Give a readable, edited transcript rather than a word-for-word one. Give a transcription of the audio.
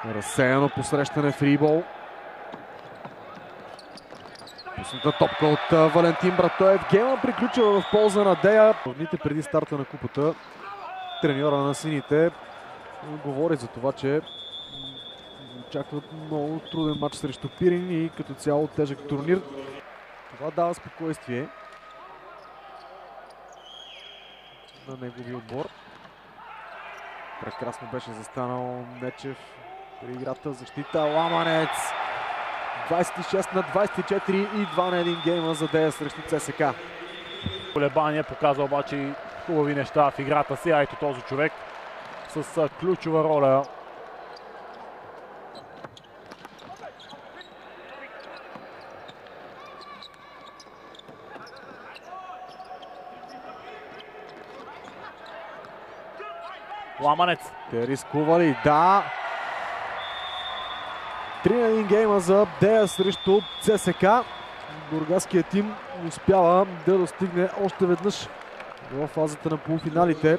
Разсеяно посрещане фрибол. Пусната топка от Валентин Братоев. Гейма приключва в полза на Дея. Дните преди старта на купата треньора на сините говори за това, че очакват много труден матч срещу Пирин и като цяло тежък турнир. Това дава спокойствие на неговия отбор. Прекрасно беше застанал Нечев при играта. Защита Ламанец. 26 на 24 и 2 на 1 гейма за Дея срещу ЦСК. Колебания показва обаче хубави неща в играта си. Ето този човек с ключова роля. Ламанец. Те рискували, да. 3 на 1 гейма за Дея срещу ЦСК. Бургаският тим успява да достигне още веднъж в фазата на полуфиналите.